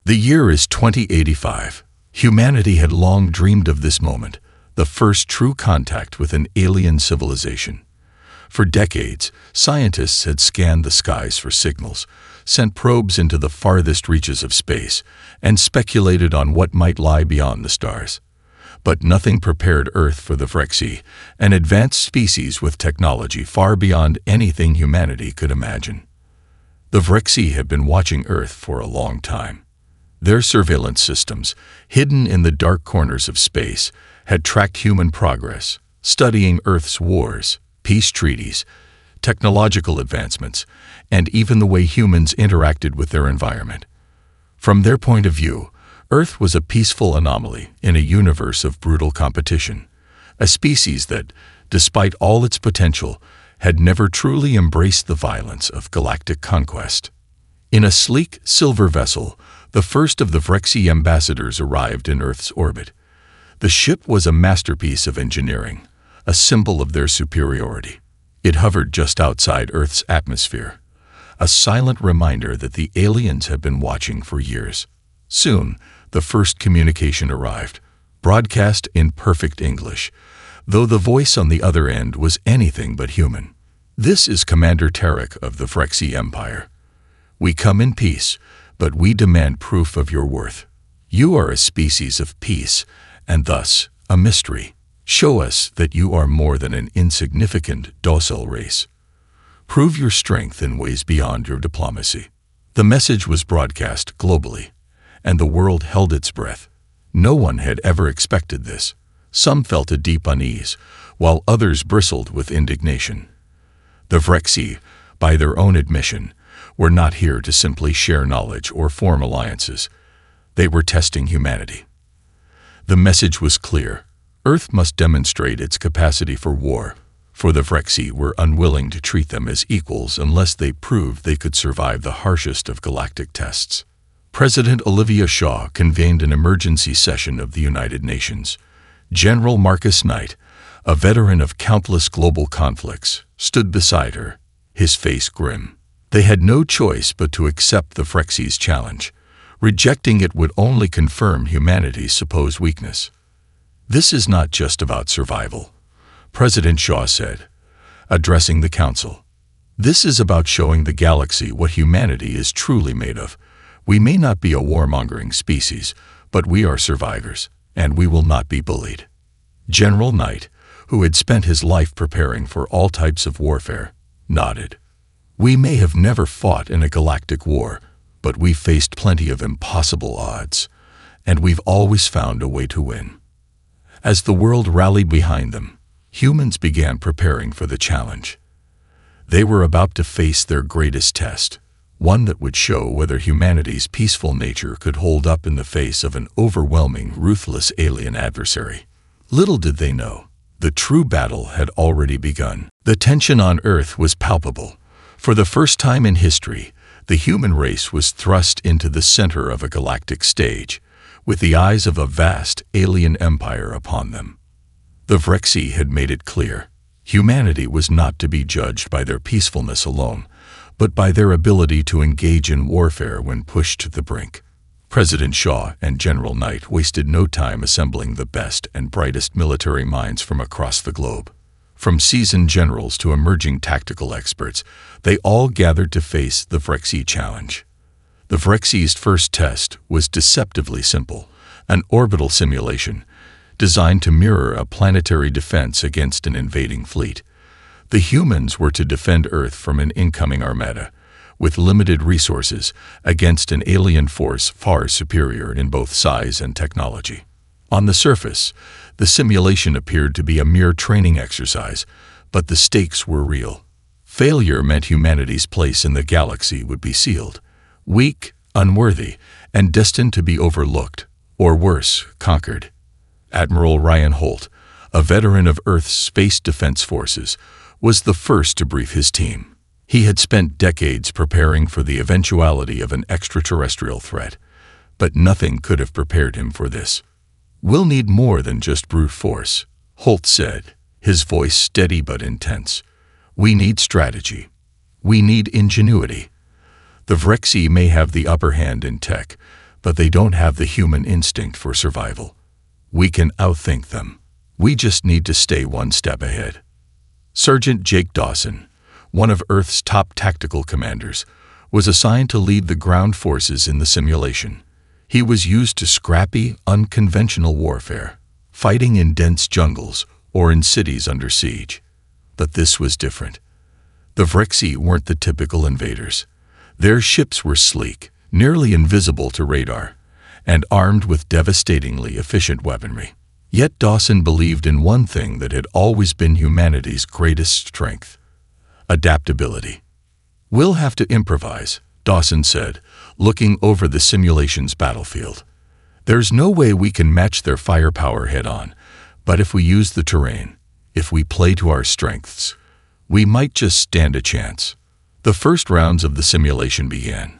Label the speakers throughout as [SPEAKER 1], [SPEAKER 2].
[SPEAKER 1] The year is 2085. Humanity had long dreamed of this moment, the first true contact with an alien civilization. For decades, scientists had scanned the skies for signals, sent probes into the farthest reaches of space, and speculated on what might lie beyond the stars. But nothing prepared Earth for the Vrexi, an advanced species with technology far beyond anything humanity could imagine. The Vrexi had been watching Earth for a long time. Their surveillance systems, hidden in the dark corners of space, had tracked human progress, studying Earth's wars, peace treaties, technological advancements, and even the way humans interacted with their environment. From their point of view, Earth was a peaceful anomaly in a universe of brutal competition, a species that, despite all its potential, had never truly embraced the violence of galactic conquest. In a sleek, silver vessel, the first of the Vrexi ambassadors arrived in Earth's orbit. The ship was a masterpiece of engineering, a symbol of their superiority. It hovered just outside Earth's atmosphere, a silent reminder that the aliens had been watching for years. Soon, the first communication arrived, broadcast in perfect English, though the voice on the other end was anything but human. "This is Commander Tarek of the Vrexi Empire. We come in peace, but we demand proof of your worth. You are a species of peace, and thus a mystery. Show us that you are more than an insignificant, docile race. Prove your strength in ways beyond your diplomacy." The message was broadcast globally, and the world held its breath. No one had ever expected this. Some felt a deep unease, while others bristled with indignation. The Vrexi, by their own admission, were not here to simply share knowledge or form alliances. They were testing humanity. The message was clear. Earth must demonstrate its capacity for war, for the Vrexi were unwilling to treat them as equals unless they proved they could survive the harshest of galactic tests. President Olivia Shaw convened an emergency session of the United Nations. General Marcus Knight, a veteran of countless global conflicts, stood beside her, his face grim. They had no choice but to accept the Vrexi's challenge. Rejecting it would only confirm humanity's supposed weakness. "This is not just about survival," President Shaw said, addressing the Council. "This is about showing the galaxy what humanity is truly made of. We may not be a warmongering species, but we are survivors, and we will not be bullied." General Knight, who had spent his life preparing for all types of warfare, nodded. "We may have never fought in a galactic war, but we've faced plenty of impossible odds, and we've always found a way to win." As the world rallied behind them, humans began preparing for the challenge. They were about to face their greatest test, one that would show whether humanity's peaceful nature could hold up in the face of an overwhelming, ruthless alien adversary. Little did they know, the true battle had already begun. The tension on Earth was palpable. For the first time in history, the human race was thrust into the center of a galactic stage, with the eyes of a vast alien empire upon them. The Vrexi had made it clear, humanity was not to be judged by their peacefulness alone, but by their ability to engage in warfare when pushed to the brink. President Shaw and General Knight wasted no time assembling the best and brightest military minds from across the globe. From seasoned generals to emerging tactical experts, they all gathered to face the Vrexi challenge. The Vrexi's first test was deceptively simple, an orbital simulation designed to mirror a planetary defense against an invading fleet. The humans were to defend Earth from an incoming armada, with limited resources, against an alien force far superior in both size and technology. On the surface, the simulation appeared to be a mere training exercise, but the stakes were real. Failure meant humanity's place in the galaxy would be sealed. Weak, unworthy, and destined to be overlooked, or worse, conquered. Admiral Ryan Holt, a veteran of Earth's space defense forces, was the first to brief his team. He had spent decades preparing for the eventuality of an extraterrestrial threat, but nothing could have prepared him for this. "We'll need more than just brute force," Holt said, his voice steady but intense. "We need strategy. We need ingenuity. The Vrexi may have the upper hand in tech, but they don't have the human instinct for survival. We can outthink them. We just need to stay one step ahead. Sergeant Jake Dawson, one of Earth's top tactical commanders, was assigned to lead the ground forces in the simulation. He was used to scrappy, unconventional warfare, fighting in dense jungles or in cities under siege. But this was different. The Vrexi weren't the typical invaders. Their ships were sleek, nearly invisible to radar, and armed with devastatingly efficient weaponry. Yet Dawson believed in one thing that had always been humanity's greatest strength: adaptability. "We'll have to improvise," Dawson said, looking over the simulation's battlefield. "There's no way we can match their firepower head-on, but if we use the terrain, if we play to our strengths, we might just stand a chance." The first rounds of the simulation began.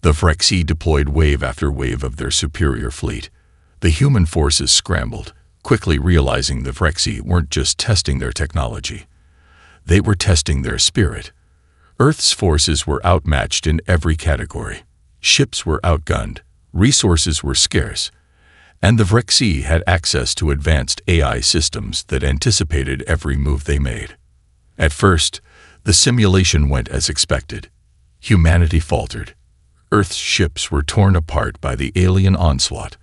[SPEAKER 1] The Vrexi deployed wave after wave of their superior fleet. The human forces scrambled, quickly realizing the Vrexi weren't just testing their technology. They were testing their spirit. Earth's forces were outmatched in every category. Ships were outgunned, resources were scarce, and the Vrexi had access to advanced AI systems that anticipated every move they made. At first, the simulation went as expected. Humanity faltered. Earth's ships were torn apart by the alien onslaught,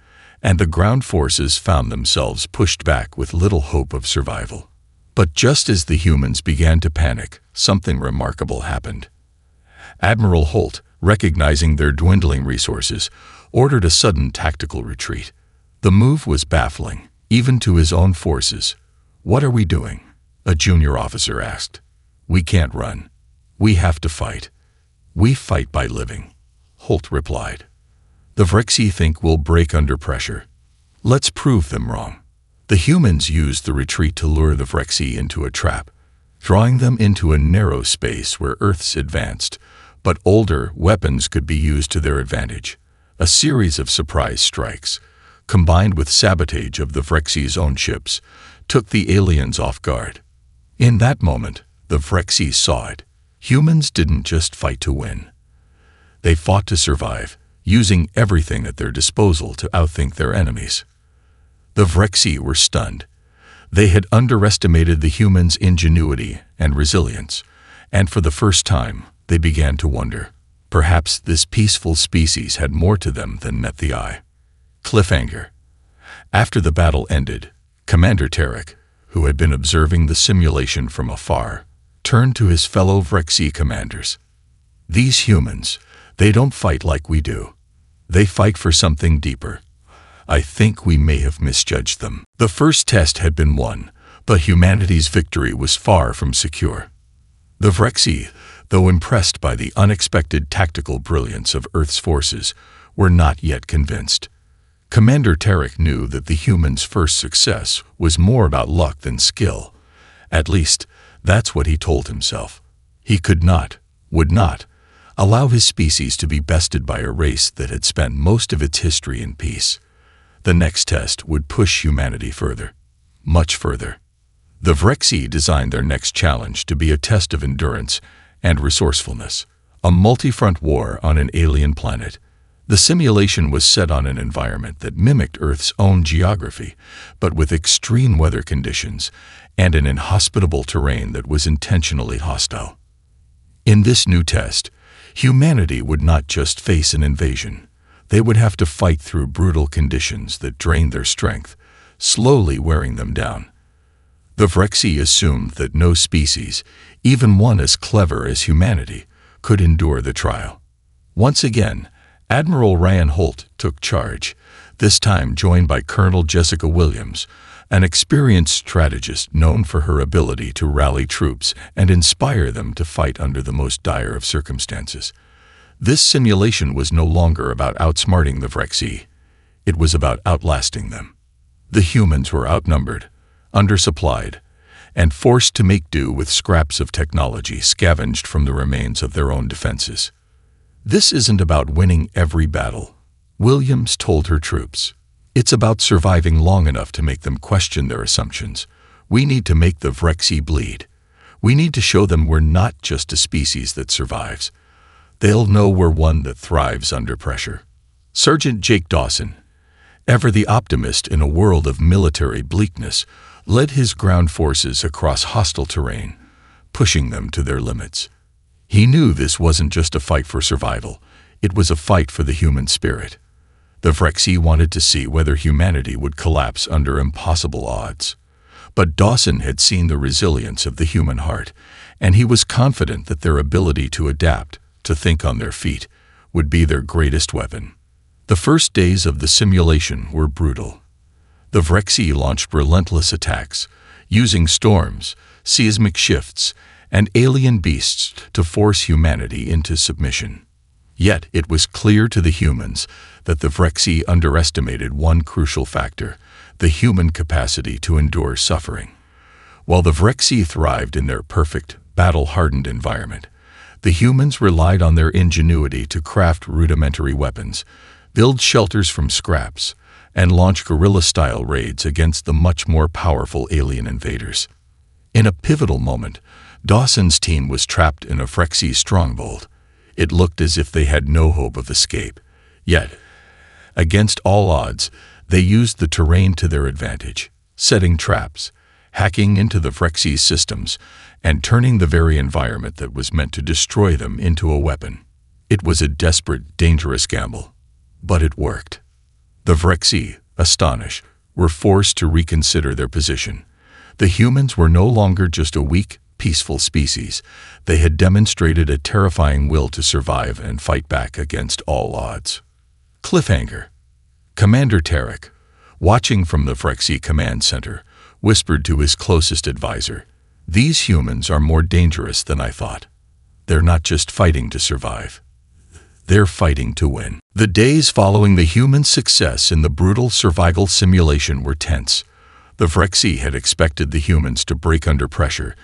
[SPEAKER 1] and the ground forces found themselves pushed back with little hope of survival. But just as the humans began to panic, something remarkable happened. Admiral Holt, recognizing their dwindling resources, ordered a sudden tactical retreat. The move was baffling, even to his own forces. "What are we doing?" a junior officer asked. "We can't run. We have to fight. We fight by living," Holt replied. "The Vrexi think we'll break under pressure. Let's prove them wrong." The humans used the retreat to lure the Vrexi into a trap, drawing them into a narrow space where Earth's advanced, but older weapons could be used to their advantage. A series of surprise strikes, combined with sabotage of the Vrexi's own ships, took the aliens off guard. In that moment, the Vrexi saw it. Humans didn't just fight to win. They fought to survive, using everything at their disposal to outthink their enemies. The Vrexi were stunned. They had underestimated the humans' ingenuity and resilience, and for the first time, they began to wonder. Perhaps this peaceful species had more to them than met the eye. Cliffhanger. After the battle ended, Commander Tarek, who had been observing the simulation from afar, turned to his fellow Vrexi commanders. "These humans, they don't fight like we do. They fight for something deeper. I think we may have misjudged them." The first test had been won, but humanity's victory was far from secure. The Vrexi, though impressed by the unexpected tactical brilliance of Earth's forces, were not yet convinced. Commander Tarek knew that the humans' first success was more about luck than skill. At least, that's what he told himself. He could not, would not, allow his species to be bested by a race that had spent most of its history in peace. The next test would push humanity further, much further. The Vrexi designed their next challenge to be a test of endurance and resourcefulness, a multi-front war on an alien planet. The simulation was set on an environment that mimicked Earth's own geography, but with extreme weather conditions and an inhospitable terrain that was intentionally hostile. In this new test, humanity would not just face an invasion. They would have to fight through brutal conditions that drained their strength, slowly wearing them down. The Vrexi assumed that no species, even one as clever as humanity, could endure the trial. Once again, Admiral Ryan Holt took charge, this time joined by Colonel Jessica Williams, an experienced strategist known for her ability to rally troops and inspire them to fight under the most dire of circumstances. This simulation was no longer about outsmarting the Vrexi. It was about outlasting them. The humans were outnumbered, undersupplied, and forced to make do with scraps of technology scavenged from the remains of their own defenses. "This isn't about winning every battle," Williams told her troops. "It's about surviving long enough to make them question their assumptions. We need to make the Vrexi bleed. We need to show them we're not just a species that survives. They'll know we're one that thrives under pressure." Sergeant Jake Dawson, ever the optimist in a world of military bleakness, led his ground forces across hostile terrain, pushing them to their limits. He knew this wasn't just a fight for survival, it was a fight for the human spirit. The Vrexy wanted to see whether humanity would collapse under impossible odds. But Dawson had seen the resilience of the human heart, and he was confident that their ability to adapt, to think on their feet, would be their greatest weapon. The first days of the simulation were brutal. The Vrexy launched relentless attacks, using storms, seismic shifts, and alien beasts to force humanity into submission. Yet it was clear to the humans that the Vrexy underestimated one crucial factor: the human capacity to endure suffering. While the Vrexy thrived in their perfect, battle-hardened environment, the humans relied on their ingenuity to craft rudimentary weapons, build shelters from scraps, and launch guerrilla-style raids against the much more powerful alien invaders. In a pivotal moment, Dawson's team was trapped in a Vrexy stronghold. It looked as if they had no hope of escape. Yet, against all odds, they used the terrain to their advantage, setting traps, hacking into the Vrexy's systems, and turning the very environment that was meant to destroy them into a weapon. It was a desperate, dangerous gamble, but it worked. The Vrexy, astonished, were forced to reconsider their position. The humans were no longer just a weak, peaceful species. They had demonstrated a terrifying will to survive and fight back against all odds. Cliffhanger. Commander Tarek, watching from the Vrexy command center, whispered to his closest advisor, "These humans are more dangerous than I thought. They're not just fighting to survive. They're fighting to win." The days following the human success in the brutal survival simulation were tense. The Vrexy had expected the humans to break under pressure,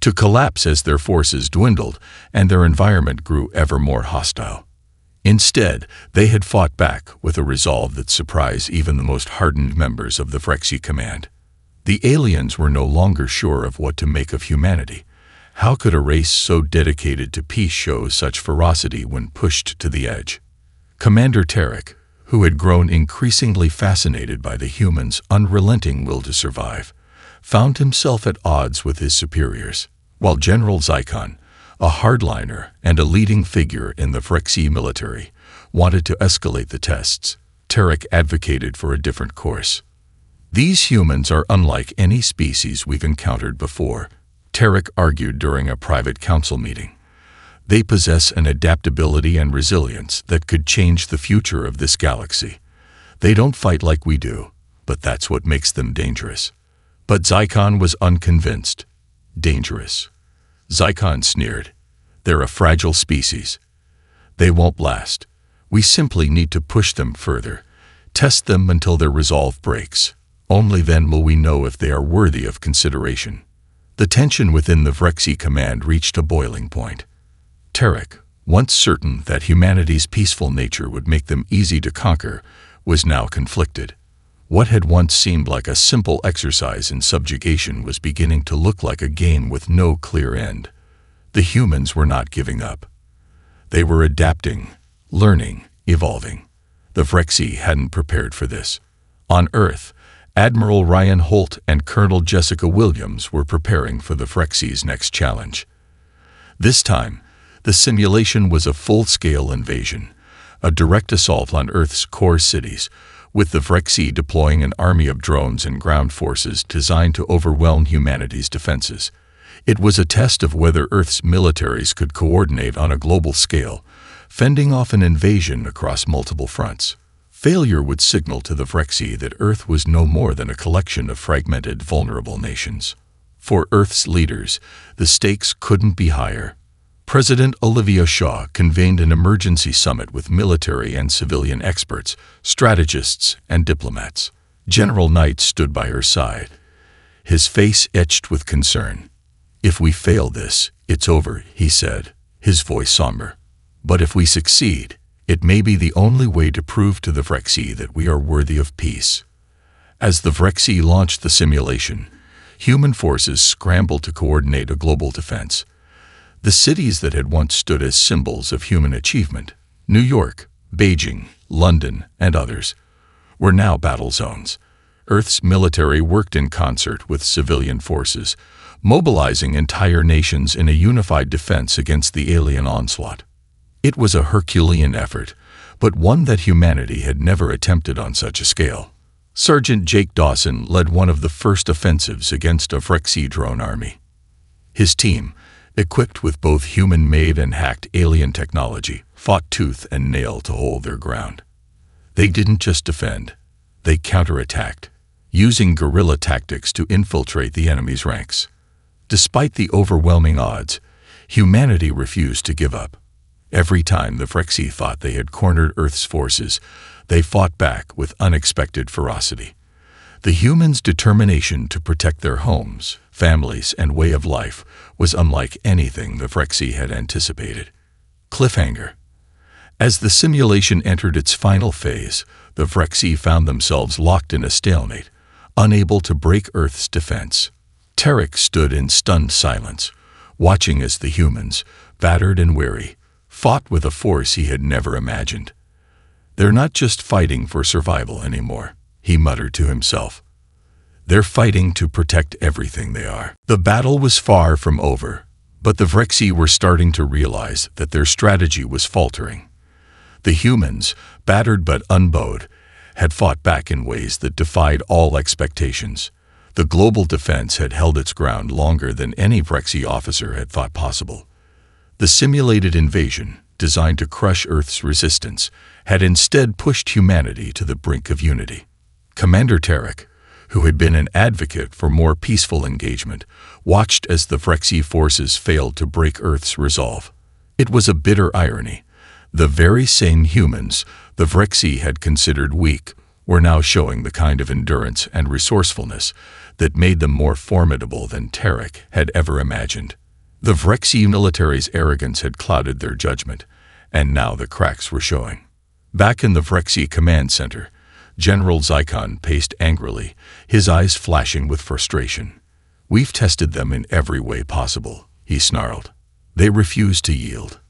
[SPEAKER 1] to collapse as their forces dwindled and their environment grew ever more hostile. Instead, they had fought back with a resolve that surprised even the most hardened members of the Vrexy command. The aliens were no longer sure of what to make of humanity. How could a race so dedicated to peace show such ferocity when pushed to the edge? Commander Tarek, who had grown increasingly fascinated by the humans' unrelenting will to survive, found himself at odds with his superiors, while General Zycon, a hardliner and a leading figure in the Vrexy military, wanted to escalate the tests. Tarek advocated for a different course. "These humans are unlike any species we've encountered before," Tarek argued during a private council meeting. "They possess an adaptability and resilience that could change the future of this galaxy. They don't fight like we do, but that's what makes them dangerous." But Zycon was unconvinced. "Dangerous?" Zycon sneered. "They're a fragile species. They won't last. We simply need to push them further, test them until their resolve breaks. Only then will we know if they are worthy of consideration." The tension within the Vrexy command reached a boiling point. Tarek, once certain that humanity's peaceful nature would make them easy to conquer, was now conflicted. What had once seemed like a simple exercise in subjugation was beginning to look like a game with no clear end. The humans were not giving up. They were adapting, learning, evolving. The Vrexy hadn't prepared for this. On Earth, Admiral Ryan Holt and Colonel Jessica Williams were preparing for the Vrexy's next challenge. This time, the simulation was a full-scale invasion, a direct assault on Earth's core cities, with the Vrexy deploying an army of drones and ground forces designed to overwhelm humanity's defenses. It was a test of whether Earth's militaries could coordinate on a global scale, fending off an invasion across multiple fronts. Failure would signal to the Vrexy that Earth was no more than a collection of fragmented, vulnerable nations. For Earth's leaders, the stakes couldn't be higher. President Olivia Shaw convened an emergency summit with military and civilian experts, strategists, and diplomats. General Knight stood by her side, his face etched with concern. "If we fail this, it's over," he said, his voice somber. "But if we succeed, it may be the only way to prove to the Vrexy that we are worthy of peace." As the Vrexy launched the simulation, human forces scrambled to coordinate a global defense. The cities that had once stood as symbols of human achievement, New York, Beijing, London, and others, were now battle zones. Earth's military worked in concert with civilian forces, mobilizing entire nations in a unified defense against the alien onslaught. It was a Herculean effort, but one that humanity had never attempted on such a scale. Sergeant Jake Dawson led one of the first offensives against a Vrexy drone army. His team, equipped with both human-made and hacked alien technology, fought tooth and nail to hold their ground. They didn't just defend, they counterattacked, using guerrilla tactics to infiltrate the enemy's ranks. Despite the overwhelming odds, humanity refused to give up. Every time the Vrexy thought they had cornered Earth's forces, they fought back with unexpected ferocity. The humans' determination to protect their homes, families, and way of life was unlike anything the Vrexy had anticipated. Cliffhanger. As the simulation entered its final phase, the Vrexy found themselves locked in a stalemate, unable to break Earth's defense. Tarek stood in stunned silence, watching as the humans, battered and weary, fought with a force he had never imagined. "They're not just fighting for survival anymore," he muttered to himself. "They're fighting to protect everything they are." The battle was far from over, but the Vrexy were starting to realize that their strategy was faltering. The humans, battered but unbowed, had fought back in ways that defied all expectations. The global defense had held its ground longer than any Vrexy officer had thought possible. The simulated invasion, designed to crush Earth's resistance, had instead pushed humanity to the brink of unity. Commander Tarek, who had been an advocate for more peaceful engagement, watched as the Vrexy forces failed to break Earth's resolve. It was a bitter irony. The very same humans the Vrexy had considered weak were now showing the kind of endurance and resourcefulness that made them more formidable than Tarek had ever imagined. The Vrexy military's arrogance had clouded their judgment, and now the cracks were showing. Back in the Vrexy command center, General Zycon paced angrily, his eyes flashing with frustration. "We've tested them in every way possible," he snarled. "They refuse to yield.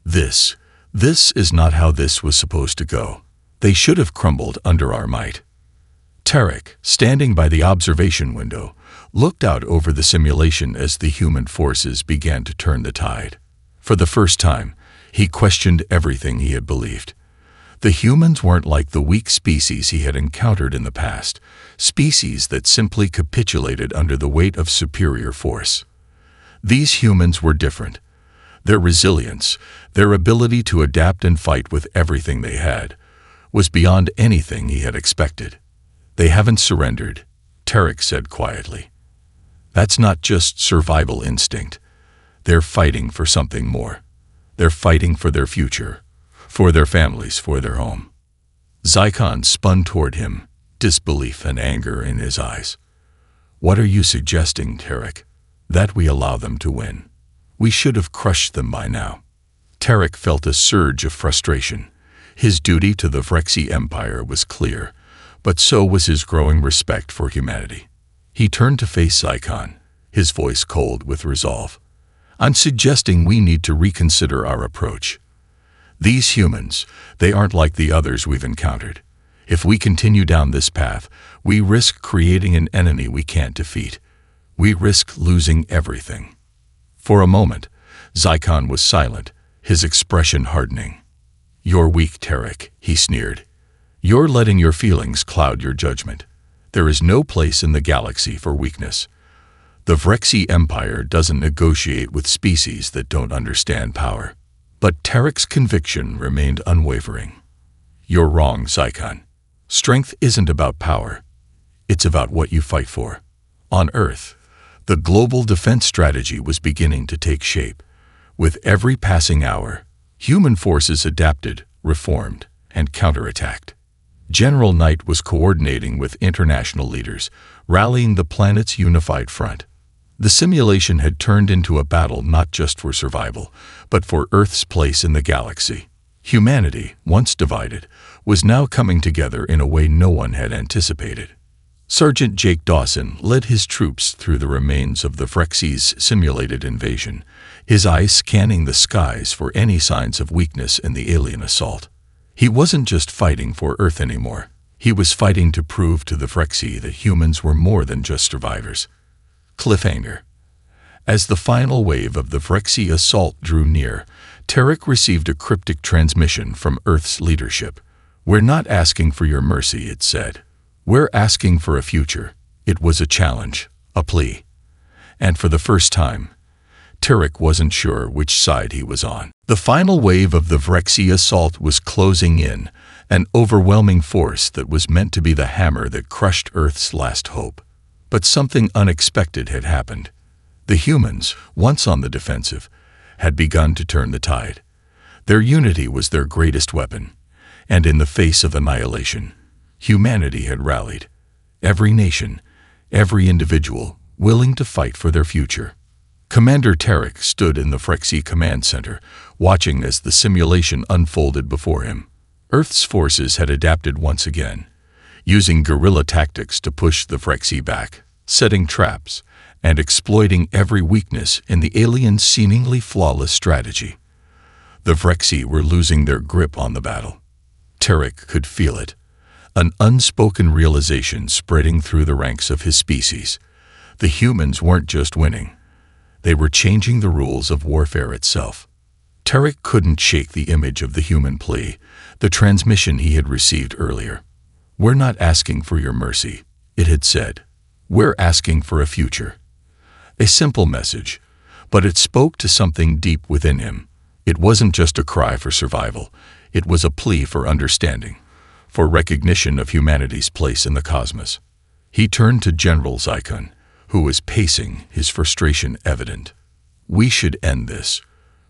[SPEAKER 1] This is not how this was supposed to go. They should have crumbled under our might." Tarek, standing by the observation window, looked out over the simulation as the human forces began to turn the tide. For the first time, he questioned everything he had believed. The humans weren't like the weak species he had encountered in the past, species that simply capitulated under the weight of superior force. These humans were different. Their resilience, their ability to adapt and fight with everything they had, was beyond anything he had expected. "They haven't surrendered," Tarek said quietly. "That's not just survival instinct. They're fighting for something more. They're fighting for their future, for their families, for their home." Zycon spun toward him, disbelief and anger in his eyes. "What are you suggesting, Tarek? That we allow them to win? We should have crushed them by now." Tarek felt a surge of frustration. His duty to the Vrexy Empire was clear, but so was his growing respect for humanity. He turned to face Zycon, his voice cold with resolve. "I'm suggesting we need to reconsider our approach. These humans, they aren't like the others we've encountered. If we continue down this path, we risk creating an enemy we can't defeat. We risk losing everything." For a moment, Zycon was silent, his expression hardening. "You're weak, Tarek," he sneered. "You're letting your feelings cloud your judgment. There is no place in the galaxy for weakness. The Vrexy Empire doesn't negotiate with species that don't understand power." But Tarek's conviction remained unwavering. "You're wrong, Zycon. Strength isn't about power. It's about what you fight for." On Earth, the global defense strategy was beginning to take shape. With every passing hour, human forces adapted, reformed, and counterattacked. General Knight was coordinating with international leaders, rallying the planet's unified front. The simulation had turned into a battle not just for survival, but for Earth's place in the galaxy. Humanity, once divided, was now coming together in a way no one had anticipated. Sergeant Jake Dawson led his troops through the remains of the Vrexy's simulated invasion, his eyes scanning the skies for any signs of weakness in the alien assault. He wasn't just fighting for Earth anymore. He was fighting to prove to the Phrexi that humans were more than just survivors. Cliffhanger. As the final wave of the Phrexi assault drew near, Tarek received a cryptic transmission from Earth's leadership. "We're not asking for your mercy," it said. "We're asking for a future." It was a challenge, a plea. And for the first time, Tarek wasn't sure which side he was on. The final wave of the Phrexi assault was closing in, an overwhelming force that was meant to be the hammer that crushed Earth's last hope. But something unexpected had happened. The humans, once on the defensive, had begun to turn the tide. Their unity was their greatest weapon, and in the face of annihilation, humanity had rallied. Every nation, every individual, willing to fight for their future. Commander Tarek stood in the Phrexi command center, watching as the simulation unfolded before him. Earth's forces had adapted once again, using guerrilla tactics to push the Phrexi back, setting traps, and exploiting every weakness in the aliens' seemingly flawless strategy. The Phrexi were losing their grip on the battle. Tarek could feel it, an unspoken realization spreading through the ranks of his species. The humans weren't just winning. They were changing the rules of warfare itself. Tarek couldn't shake the image of the human plea, the transmission he had received earlier. "We're not asking for your mercy," it had said. "We're asking for a future." A simple message, but it spoke to something deep within him. It wasn't just a cry for survival. It was a plea for understanding, for recognition of humanity's place in the cosmos. He turned to General Zycon, who was pacing, his frustration evident. "We should end this.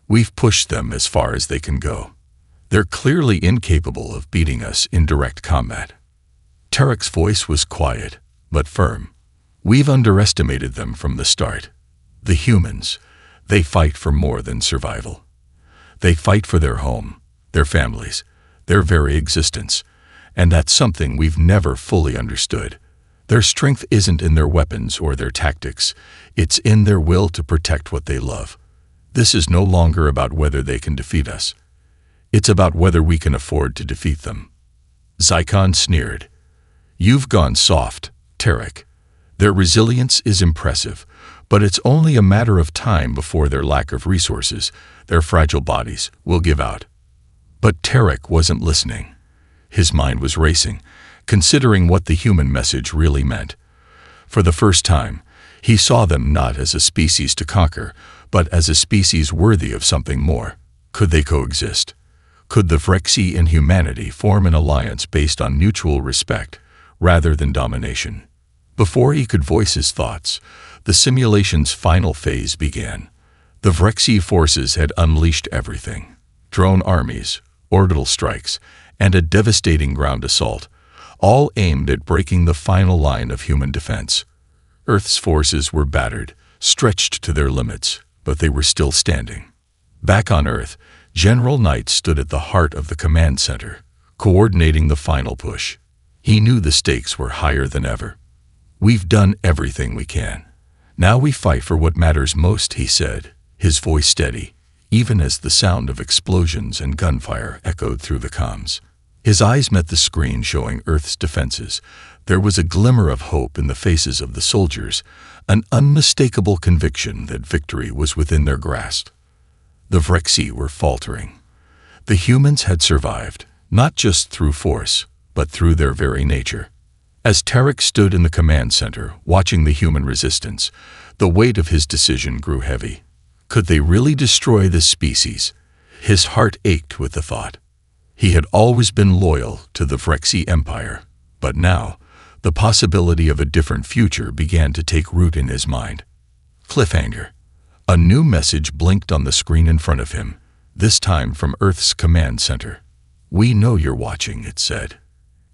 [SPEAKER 1] We've pushed them as far as they can go. They're clearly incapable of beating us in direct combat." Tarek's voice was quiet, but firm. "We've underestimated them from the start. The humans, they fight for more than survival. They fight for their home, their families, their very existence, and that's something we've never fully understood. Their strength isn't in their weapons or their tactics, it's in their will to protect what they love. This is no longer about whether they can defeat us. It's about whether we can afford to defeat them." Zycon sneered. "You've gone soft, Tarek. Their resilience is impressive, but it's only a matter of time before their lack of resources, their fragile bodies, will give out." But Tarek wasn't listening. His mind was racing, considering what the human message really meant. For the first time, he saw them not as a species to conquer, but as a species worthy of something more. Could they coexist? Could the Phrexi and humanity form an alliance based on mutual respect, rather than domination? Before he could voice his thoughts, the simulation's final phase began. The Phrexi forces had unleashed everything: drone armies, orbital strikes, and a devastating ground assault, all aimed at breaking the final line of human defense. Earth's forces were battered, stretched to their limits, but they were still standing. Back on Earth, General Knight stood at the heart of the command center, coordinating the final push. He knew the stakes were higher than ever. "We've done everything we can. Now we fight for what matters most," he said, his voice steady, even as the sound of explosions and gunfire echoed through the comms. His eyes met the screen showing Earth's defenses. There was a glimmer of hope in the faces of the soldiers, an unmistakable conviction that victory was within their grasp. The Phrexi were faltering. The humans had survived, not just through force, but through their very nature. As Tarek stood in the command center, watching the human resistance, the weight of his decision grew heavy. Could they really destroy this species? His heart ached with the thought. He had always been loyal to the Phrexi Empire, but now, the possibility of a different future began to take root in his mind. Cliffhanger. A new message blinked on the screen in front of him, this time from Earth's command center. "We know you're watching," it said.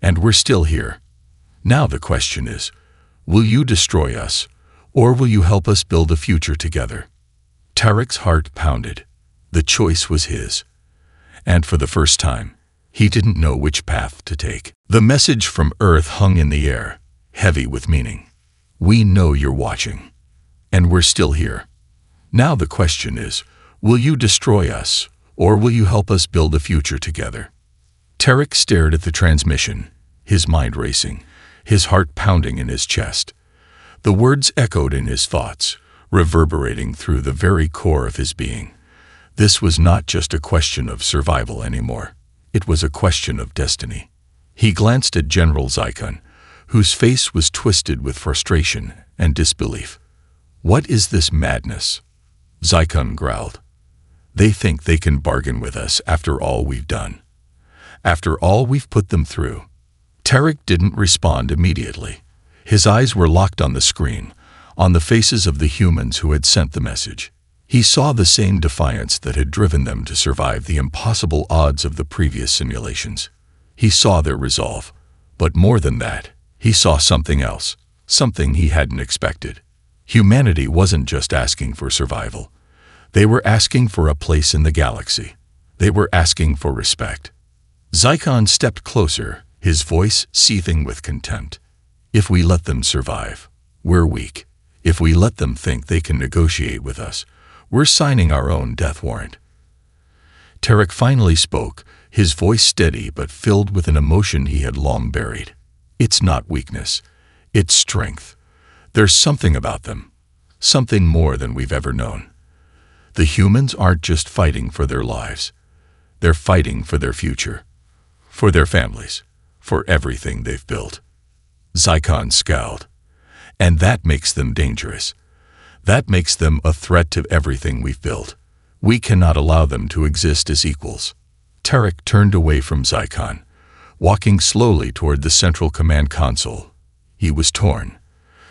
[SPEAKER 1] "And we're still here. Now the question is, will you destroy us, or will you help us build a future together?" Tarek's heart pounded. The choice was his. And for the first time, he didn't know which path to take. The message from Earth hung in the air, heavy with meaning. "We know you're watching. And we're still here. Now the question is, will you destroy us, or will you help us build a future together?" Tarek stared at the transmission, his mind racing, his heart pounding in his chest. The words echoed in his thoughts, reverberating through the very core of his being. This was not just a question of survival anymore. It was a question of destiny. He glanced at General Zycon, whose face was twisted with frustration and disbelief. "What is this madness?" Zycon growled. "They think they can bargain with us after all we've done. After all we've put them through." Tarek didn't respond immediately. His eyes were locked on the screen, on the faces of the humans who had sent the message. He saw the same defiance that had driven them to survive the impossible odds of the previous simulations. He saw their resolve. But more than that, he saw something else, something he hadn't expected. Humanity wasn't just asking for survival. They were asking for a place in the galaxy. They were asking for respect. Zycon stepped closer, his voice seething with contempt. "If we let them survive, we're weak. If we let them think they can negotiate with us, we're signing our own death warrant." Tarek finally spoke, his voice steady but filled with an emotion he had long buried. "It's not weakness. It's strength. There's something about them. Something more than we've ever known. The humans aren't just fighting for their lives. They're fighting for their future. For their families. For everything they've built." Zycon scowled. "And that makes them dangerous. That makes them a threat to everything we've built. We cannot allow them to exist as equals." Tarek turned away from Zycon, walking slowly toward the central command console. He was torn.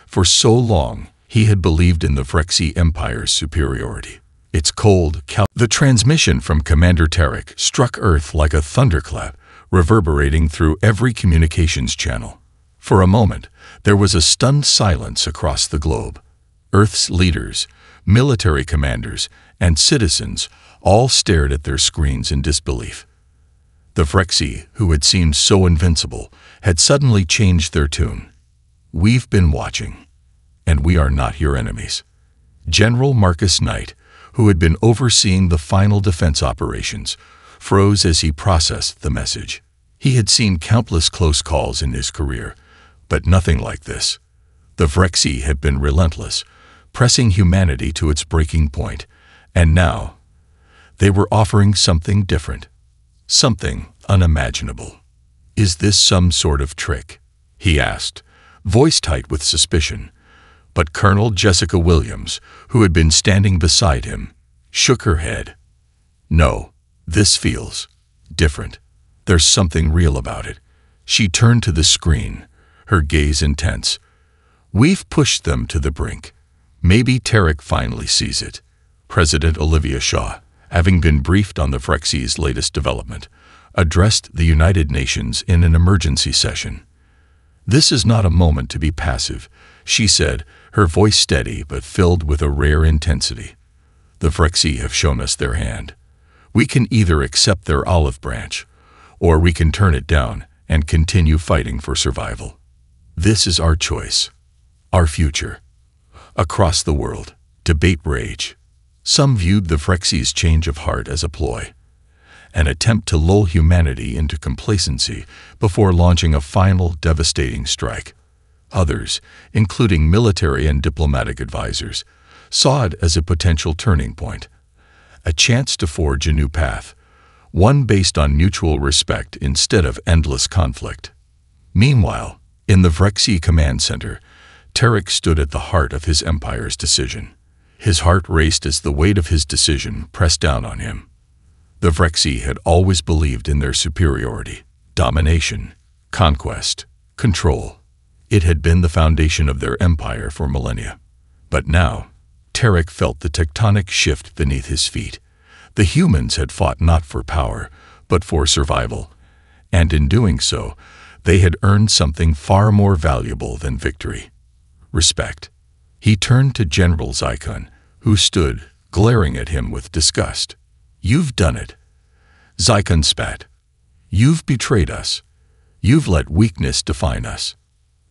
[SPEAKER 1] For so long, he had believed in the Vrexy Empire's superiority. Its cold, The transmission from Commander Tarek struck Earth like a thunderclap, reverberating through every communications channel. For a moment, there was a stunned silence across the globe. Earth's leaders, military commanders, and citizens all stared at their screens in disbelief. The Vrexy, who had seemed so invincible, had suddenly changed their tune. "We've been watching, and we are not your enemies." General Marcus Knight, who had been overseeing the final defense operations, froze as he processed the message. He had seen countless close calls in his career, but nothing like this. The Vrexy had been relentless, pressing humanity to its breaking point, and now they were offering something different, something unimaginable. "Is this some sort of trick?" he asked, voice tight with suspicion. But Colonel Jessica Williams, who had been standing beside him, shook her head. "No, this feels different. There's something real about it." She turned to the screen, her gaze intense. "We've pushed them to the brink. Maybe Tarek finally sees it." President Olivia Shaw, having been briefed on the Vrexy's latest development, addressed the United Nations in an emergency session. "This is not a moment to be passive," she said, her voice steady but filled with a rare intensity. "The Vrexy have shown us their hand. We can either accept their olive branch, or we can turn it down and continue fighting for survival. This is our choice, our future." Across the world, debate raged. Some viewed the Vrexy's change of heart as a ploy, an attempt to lull humanity into complacency before launching a final devastating strike. Others, including military and diplomatic advisors, saw it as a potential turning point, a chance to forge a new path, one based on mutual respect instead of endless conflict. Meanwhile, in the Vrexy Command Center, Tarek stood at the heart of his empire's decision. His heart raced as the weight of his decision pressed down on him. The Vrexy had always believed in their superiority, domination, conquest, control. It had been the foundation of their empire for millennia. But now, Tarek felt the tectonic shift beneath his feet. The humans had fought not for power, but for survival, and in doing so, they had earned something far more valuable than victory: respect. He turned to General Zycon, who stood, glaring at him with disgust. "You've done it." Zycon spat. "You've betrayed us. You've let weakness define us."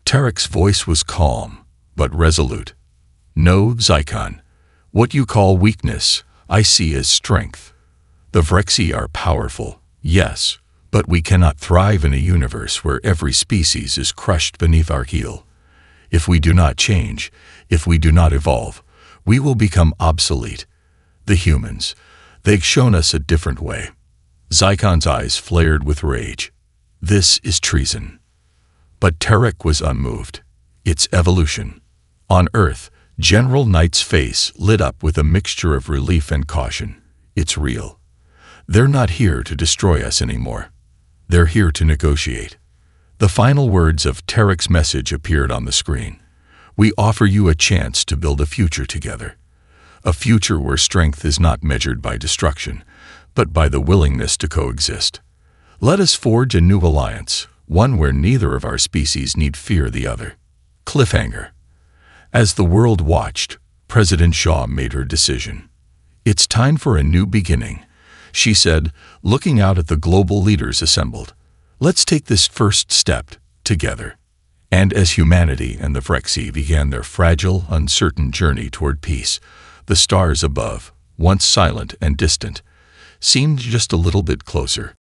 [SPEAKER 1] Tarek's voice was calm, but resolute. "No, Zycon. What you call weakness, I see as strength. The Vrexy are powerful, yes, But we cannot thrive in a universe where every species is crushed beneath our heel. If we do not change, if we do not evolve, we will become obsolete. The humans, they've shown us a different way. Zykon's eyes flared with rage. This is treason. But Terek was unmoved. It's evolution. On Earth, General Knight's face lit up with a mixture of relief and caution. It's real. They're not here to destroy us anymore. They're here to negotiate. The final words of Terek's message appeared on the screen. We offer you a chance to build a future together. A future where strength is not measured by destruction, but by the willingness to coexist. Let us forge a new alliance, one where neither of our species need fear the other. Cliffhanger. As the world watched, President Shaw made her decision. It's time for a new beginning, she said, looking out at the global leaders assembled. Let's take this first step together. And as humanity and the Vrexy began their fragile, uncertain journey toward peace, the stars above, once silent and distant, seemed just a little bit closer.